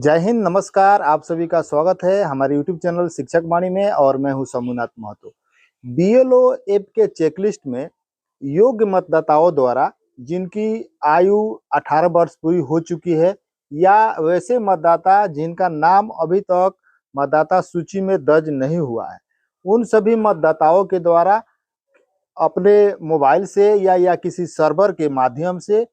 जय हिंद, नमस्कार। आप सभी का स्वागत है हमारे YouTube चैनल शिक्षक वाणी में और मैं हूं शंभुनाथ महतो। बीएलओ ऐप के चेकलिस्ट में योग्य मतदाताओं द्वारा जिनकी आयु 18 वर्ष पूरी हो चुकी है या वैसे मतदाता जिनका नाम अभी तक मतदाता सूची में दर्ज नहीं हुआ है, उन सभी मतदाताओं के द्वारा अपने मोबाइल से या किसी सर्वर के माध्यम से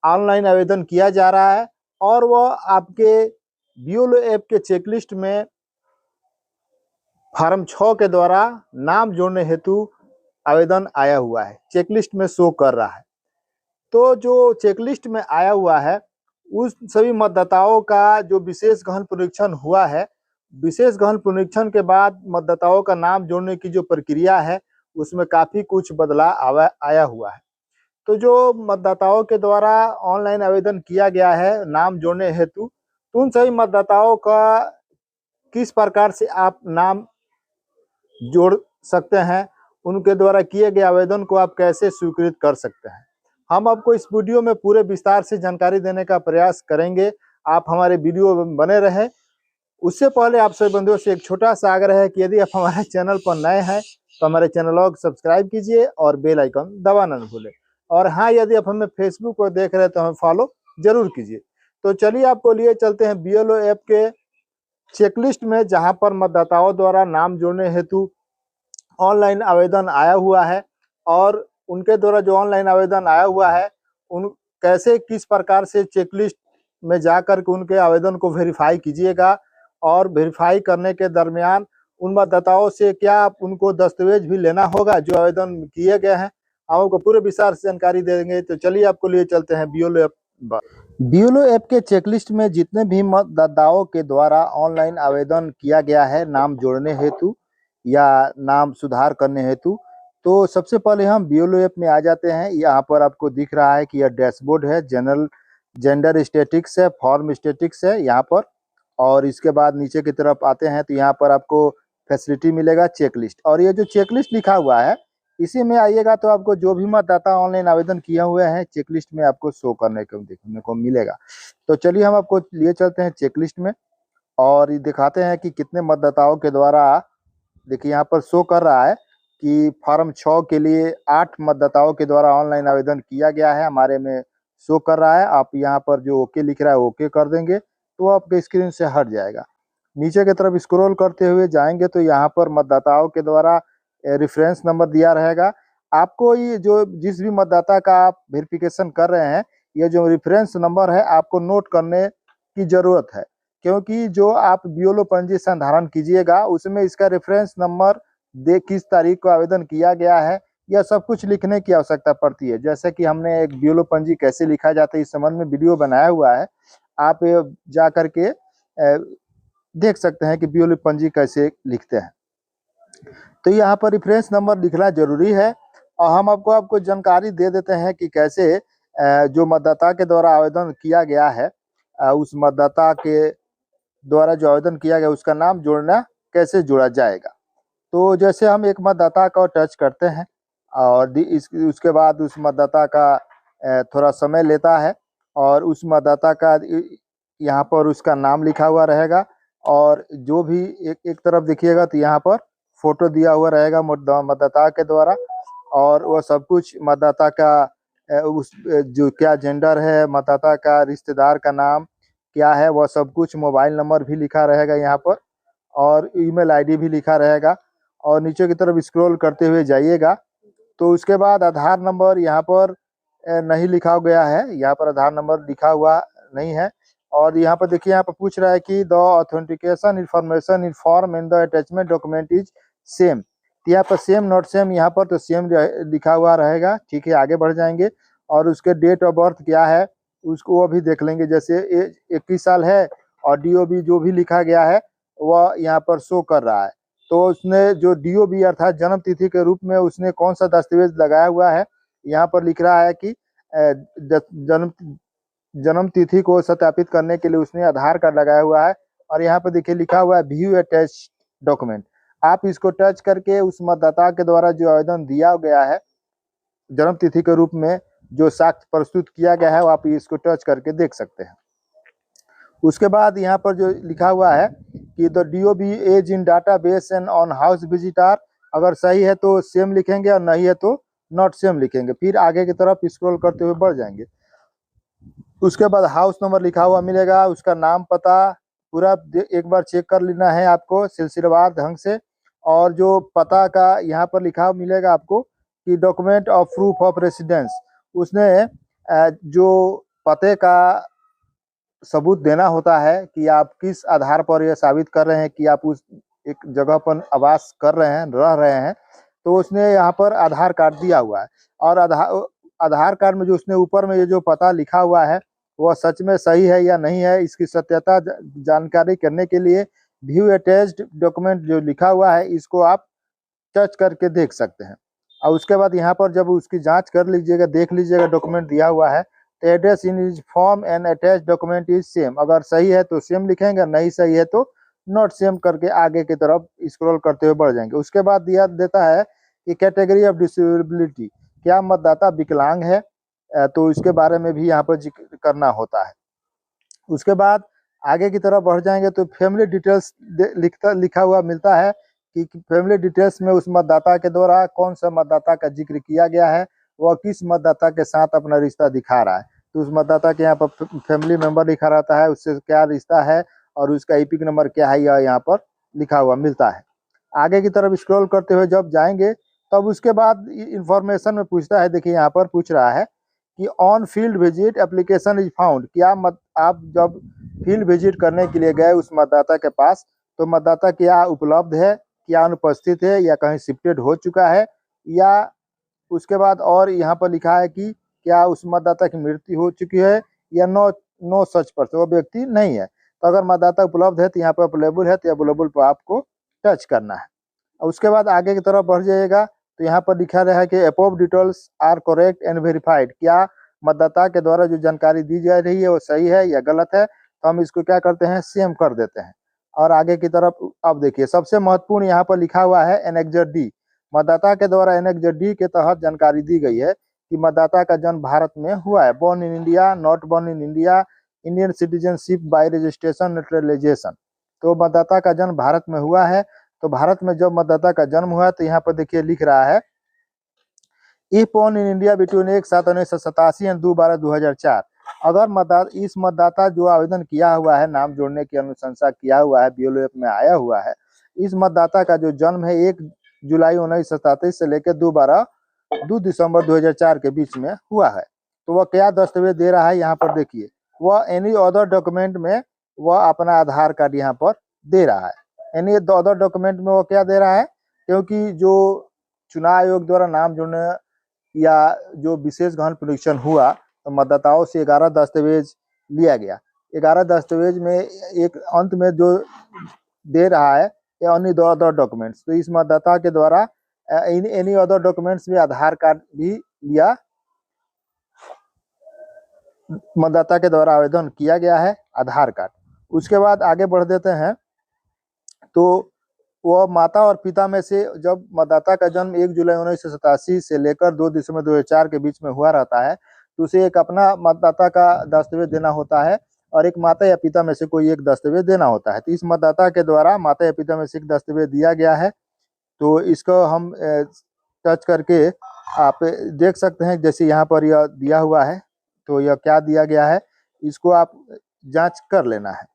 ऑनलाइन आवेदन किया जा रहा है और वह आपके बीएलओ ऐप के चेकलिस्ट में फॉर्म 6 के द्वारा नाम जोड़ने हेतु आवेदन आया हुआ है, चेकलिस्ट में शो कर रहा है। तो जो चेकलिस्ट में आया हुआ है उस सभी मतदाताओं का जो विशेष गहन पुनरीक्षण हुआ है, विशेष गहन पुनरीक्षण के बाद मतदाताओं का नाम जोड़ने की जो प्रक्रिया है उसमें काफी कुछ बदलाव आया हुआ है। तो जो मतदाताओं के द्वारा ऑनलाइन आवेदन किया गया है नाम जोड़ने हेतु, तो उन सभी मतदाताओं का किस प्रकार से आप नाम जोड़ सकते हैं, उनके द्वारा किए गए आवेदन को आप कैसे स्वीकृत कर सकते हैं, हम आपको इस वीडियो में पूरे विस्तार से जानकारी देने का प्रयास करेंगे। आप हमारे वीडियो में बने रहें। उससे पहले आप सभी बंधुओं से एक छोटा सा आग्रह है कि यदि आप हमारे चैनल पर नए हैं तो हमारे चैनल को सब्सक्राइब कीजिए और बेल आइकन दबाना न भूलें। और हाँ, यदि आप हमें फेसबुक पर देख रहे हैं तो हमें फॉलो जरूर कीजिए। तो चलिए आपको लिए चलते हैं बीएलओ ऐप के चेकलिस्ट में, जहां पर मतदाताओं द्वारा नाम जोड़ने हेतु ऑनलाइन आवेदन आया हुआ है और उनके द्वारा जो ऑनलाइन आवेदन आया हुआ है उन कैसे किस प्रकार से चेकलिस्ट में जाकर के उनके आवेदन को वेरीफाई कीजिएगा और वेरीफाई करने के दरमियान उन मतदाताओं से क्या उनको दस्तावेज भी लेना होगा जो आवेदन किए गए हैं, हम आपको पूरे विस्तार से जानकारी देंगे। तो चलिए आपको लिए चलते हैं बीएलओ ऐप। बीएलओ ऐप के चेकलिस्ट में जितने भी मतदाताओं के द्वारा ऑनलाइन आवेदन किया गया है नाम जोड़ने हेतु या नाम सुधार करने हेतु, तो सबसे पहले हम बीएलओ ऐप में आ जाते हैं। यहाँ पर आपको दिख रहा है कि यह डैशबोर्ड है, जनरल जेंडर स्टैटिक्स है, फॉर्म स्टैटिक्स है यहाँ पर। और इसके बाद नीचे की तरफ आते हैं तो यहाँ पर आपको फैसिलिटी मिलेगा चेकलिस्ट, और ये जो चेकलिस्ट लिखा हुआ है इसी में आइएगा तो आपको जो भी मतदाता ऑनलाइन आवेदन किए हुए हैं चेकलिस्ट में आपको शो करने को देखने को मिलेगा। तो चलिए हम आपको लिए चलते हैं चेकलिस्ट में और ये दिखाते हैं कि कितने मतदाताओं के द्वारा, देखिए यहाँ पर शो कर रहा है कि फॉर्म 6 के लिए 8 मतदाताओं के द्वारा ऑनलाइन आवेदन किया गया है, हमारे में शो कर रहा है। आप यहाँ पर जो ओके लिख रहा है ओके कर देंगे तो आपके स्क्रीन से हट जाएगा। नीचे की तरफ स्क्रॉल करते हुए जाएंगे तो यहाँ पर मतदाताओं के द्वारा रेफरेंस नंबर दिया रहेगा। आपको ये जो जिस भी मतदाता का आप वेरिफिकेशन कर रहे हैं, ये जो रेफरेंस नंबर है आपको नोट करने की जरूरत है, क्योंकि जो आप बीएलओ पंजी संधारण कीजिएगा उसमें इसका रेफरेंस नंबर दे किस तारीख को आवेदन किया गया है यह सब कुछ लिखने की आवश्यकता पड़ती है। जैसे कि हमने एक बीएलओ पंजी कैसे लिखा जाता है इस संबंध में वीडियो बनाया हुआ है, आप जा करके देख सकते हैं कि बीएलओ पंजी कैसे लिखते हैं। तो यहाँ पर रेफरेंस नंबर लिखना जरूरी है और हम आपको जानकारी दे देते हैं कि कैसे जो मतदाता के द्वारा आवेदन किया गया है उस मतदाता के द्वारा जो आवेदन किया गया उसका नाम जोड़ना कैसे जोड़ा जाएगा। तो जैसे हम एक मतदाता को टच करते हैं और उसके बाद उस मतदाता का थोड़ा समय लेता है और उस मतदाता का यहाँ पर उसका नाम लिखा हुआ रहेगा और जो भी एक तरफ देखिएगा तो यहाँ पर फोटो दिया हुआ रहेगा मतदाता के द्वारा, और वह सब कुछ मतदाता का उस जो क्या जेंडर है, मतदाता का रिश्तेदार का नाम क्या है, वह सब कुछ, मोबाइल नंबर भी लिखा रहेगा यहाँ पर और ईमेल आईडी भी लिखा रहेगा। और नीचे की तरफ स्क्रॉल करते हुए जाइएगा तो उसके बाद आधार नंबर यहाँ पर नहीं लिखा गया है, यहाँ पर आधार नंबर लिखा हुआ नहीं है। और यहाँ पर देखिए यहाँ पर पूछ रहा है कि the authentication information in form in the attachment document is same, यहाँ पर सेम नॉट सेम, यहाँ पर तो सेम लिखा हुआ रहेगा। ठीक है, आगे बढ़ जाएंगे और उसके डेट ऑफ बर्थ क्या है उसको वो भी देख लेंगे। जैसे 21 साल है और डीओबी जो भी लिखा गया है वह यहाँ पर शो कर रहा है। तो उसने जो डीओबी अर्थात जन्म तिथि के रूप में उसने कौन सा दस्तावेज लगाया हुआ है, यहाँ पर लिख रहा है कि जन्म तिथि को सत्यापित करने के लिए उसने आधार कार्ड लगाया हुआ है। और यहाँ पर देखिए लिखा हुआ है व्यू अटैच डॉक्यूमेंट, आप इसको टच करके उस मतदाता के द्वारा जो आवेदन दिया गया है जन्म तिथि के रूप में जो साक्ष्य प्रस्तुत किया गया है वो आप इसको टच करके देख सकते हैं। उसके बाद यहाँ पर जो लिखा हुआ है कि the DOB age in database and on house visitor, अगर सही है तो सेम लिखेंगे और नहीं है तो नॉट सेम लिखेंगे। फिर आगे की तरफ स्क्रॉल करते हुए बढ़ जाएंगे। उसके बाद हाउस नंबर लिखा हुआ मिलेगा, उसका नाम पता पूरा एक बार चेक कर लेना है आपको सिलसिलेवार ढंग से। और जो पता का यहाँ पर लिखा हुआ मिलेगा आपको कि document of proof of residence, उसने जो पते का सबूत देना होता है कि आप किस आधार पर यह साबित कर रहे हैं कि आप उस एक जगह पर आवास कर रहे हैं, रह रहे हैं, तो उसने यहाँ पर आधार कार्ड दिया हुआ है। और आधार कार्ड में जो उसने ऊपर में ये जो पता लिखा हुआ है वह सच में सही है या नहीं है, इसकी सत्यता जानकारी करने के लिए व्यू अटैच्ड डॉक्यूमेंट जो लिखा हुआ है इसको आप टच करके देख सकते हैं। और उसके बाद यहाँ पर जब उसकी जांच कर लीजिएगा, देख लीजिएगा डॉक्यूमेंट दिया हुआ है, तो address in is form and attach document is same, अगर सही है तो सेम लिखेंगे, नहीं सही है तो नॉट सेम करके आगे की तरफ स्क्रॉल करते हुए बढ़ जाएंगे। उसके बाद दिया देता है कि कैटेगरी ऑफ डिसेबिलिटी, क्या मतदाता विकलांग है, तो इसके बारे में भी यहाँ पर जिक्र करना होता है। उसके बाद आगे की तरफ बढ़ जाएंगे तो फैमिली डिटेल्स लिखा हुआ मिलता है कि फैमिली डिटेल्स में उस मतदाता के द्वारा कौन सा मतदाता का जिक्र किया गया है, वह किस मतदाता के साथ अपना रिश्ता दिखा रहा है। तो उस मतदाता के यहाँ पर फैमिली मेंबर लिखा रहता है, उससे क्या रिश्ता है और उसका ईपिक नंबर क्या है, यह यहाँ पर लिखा हुआ मिलता है। आगे की तरफ स्क्रॉल करते हुए जब जाएंगे तब उसके बाद इंफॉर्मेशन में पूछता है, देखिए यहाँ पर पूछ रहा है कि on field visit application is found, क्या आप जब फील्ड विजिट करने के लिए गए उस मतदाता के पास, तो मतदाता क्या उपलब्ध है, क्या अनुपस्थित है, या कहीं शिफ्टेड हो चुका है, या उसके बाद और यहाँ पर लिखा है कि क्या उस मतदाता की मृत्यु हो चुकी है या नो सच पर्सन, वो व्यक्ति नहीं है। तो अगर मतदाता उपलब्ध है तो यहाँ पर अवेलेबल है, तो अवेलेबल पर आपको टच करना है। और उसके बाद आगे की तरफ बढ़ जाइएगा तो यहाँ पर लिखा रहा है कि above details are correct and verified, क्या मतदाता के द्वारा जो जानकारी दी जा रही है वो सही है या गलत है, तो हम इसको क्या करते हैं, सेम कर देते हैं। और आगे की तरफ अब देखिए सबसे महत्वपूर्ण यहाँ पर लिखा हुआ है एनेक्जर डी, मतदाता के द्वारा एनेक्जर डी के तहत जानकारी दी गई है कि मतदाता का जन्म भारत में हुआ है, born in India, not born in India, Indian citizenship by registration naturalization. तो मतदाता का जन्म भारत में हुआ है, तो भारत में जब मतदाता का जन्म हुआ तो यहाँ पर देखिए लिख रहा है he born in India between 1/7/1987 and 2/12/2004। अगर इस मतदाता जो आवेदन किया हुआ है, नाम जोड़ने की अनुशंसा किया हुआ है, BLO ऐप में आया हुआ है, इस मतदाता का जो जन्म है 1 जुलाई 1937 से लेकर 2 दिसंबर 2004 के बीच में हुआ है, तो वह क्या दस्तावेज दे रहा है, यहाँ पर देखिए वह एनी अदर डॉक्यूमेंट में वह अपना आधार कार्ड यहाँ पर दे रहा है। एनी अदर डॉक्यूमेंट में वो क्या दे रहा है, क्योंकि जो चुनाव आयोग द्वारा नाम जोड़ने या जो विशेष गहन परीक्षण हुआ तो मतदाताओं से 11 दस्तावेज लिया गया। 11 दस्तावेज में एक अंत में जो दे रहा है एनी अदर डॉक्यूमेंट्स, तो इस मतदाता के द्वारा एनी अदर डॉक्यूमेंट्स में आधार कार्ड भी लिया, मतदाता के द्वारा आवेदन किया गया है आधार कार्ड। उसके बाद आगे बढ़ देते हैं तो वह माता और पिता में से जब मतदाता का जन्म 1 जुलाई 1987 से लेकर 2 दिसंबर 2004 के बीच में हुआ रहता है, तो उसे एक अपना मतदाता का दस्तावेज देना होता है और एक माता या पिता में से कोई एक दस्तावेज देना होता है। तो इस मतदाता के द्वारा माता या पिता में से एक दस्तावेज दिया गया है, तो इसको हम टच करके आप देख सकते हैं, जैसे यहाँ पर यह दिया हुआ है, तो यह क्या दिया गया है इसको आप जांच कर लेना है।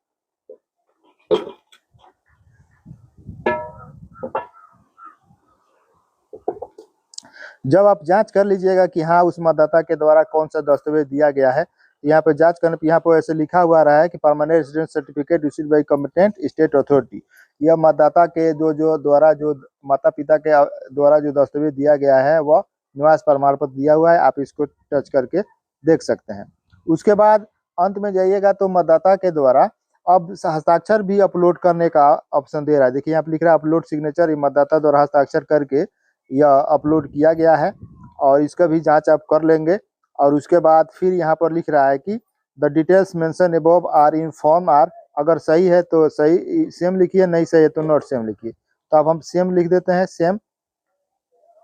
जब आप जांच कर लीजिएगा कि हाँ उस मतदाता के द्वारा कौन सा दस्तावेज दिया गया है, यहाँ पे जांच करने पे यहाँ पर ऐसे लिखा हुआ रहा है कि permanent residence certificate issued by competent state authority, यह मतदाता के जो माता पिता के द्वारा जो दस्तावेज दिया गया है वह निवास प्रमाण पत्र दिया हुआ है, आप इसको टच करके देख सकते हैं। उसके बाद अंत में जाइएगा तो मतदाता के द्वारा अब हस्ताक्षर भी अपलोड करने का ऑप्शन दे रहा है। देखिए यहाँ पे लिख रहा है अपलोड सिग्नेचर, ये मतदाता द्वारा हस्ताक्षर करके यह अपलोड किया गया है और इसका भी जांच आप कर लेंगे। और उसके बाद फिर यहाँ पर लिख रहा है कि the details mention above are in form are, अगर सही है तो सही सेम लिखिए, नहीं सही है तो नॉट सेम लिखिए। तो अब हम सेम लिख देते हैं, सेम,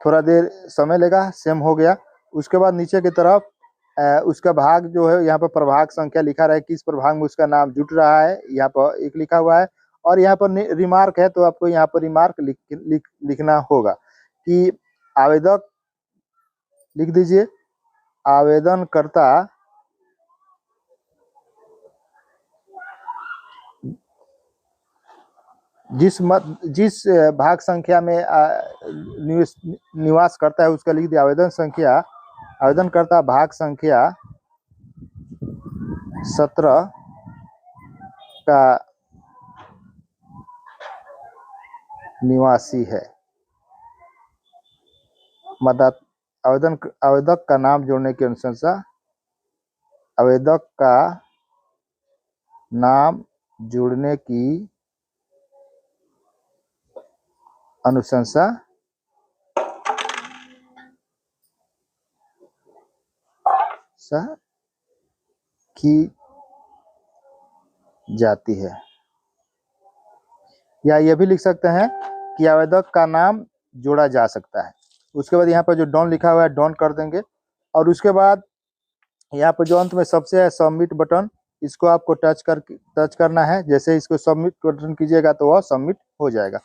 थोड़ा देर समय लेगा, सेम हो गया। उसके बाद नीचे की तरफ उसका भाग जो है यहाँ पर प्रभाग संख्या लिखा रहा है, किस प्रभाग में उसका नाम जुट रहा है, यहाँ पर एक लिखा हुआ है। और यहाँ पर रिमार्क है, तो आपको यहाँ पर रिमार्क लिखना होगा कि आवेदक, लिख दीजिए, आवेदनकर्ता जिस भाग संख्या में निवास करता है उसका लिख दिया आवेदन संख्या, आवेदनकर्ता भाग संख्या 17 का निवासी है। आवेदक का नाम जोड़ने की अनुशंसा, आवेदक का नाम जोड़ने की अनुशंसा की जाती है। या यह भी लिख सकते हैं कि आवेदक का नाम जोड़ा जा सकता है। उसके बाद यहाँ पर जो डॉन लिखा हुआ है डॉन कर देंगे। और उसके बाद यहाँ पर जो अंत में सबसे है सबमिट बटन, इसको आपको टच करना है। जैसे इसको सबमिट बटन कीजिएगा तो वह सबमिट हो जाएगा।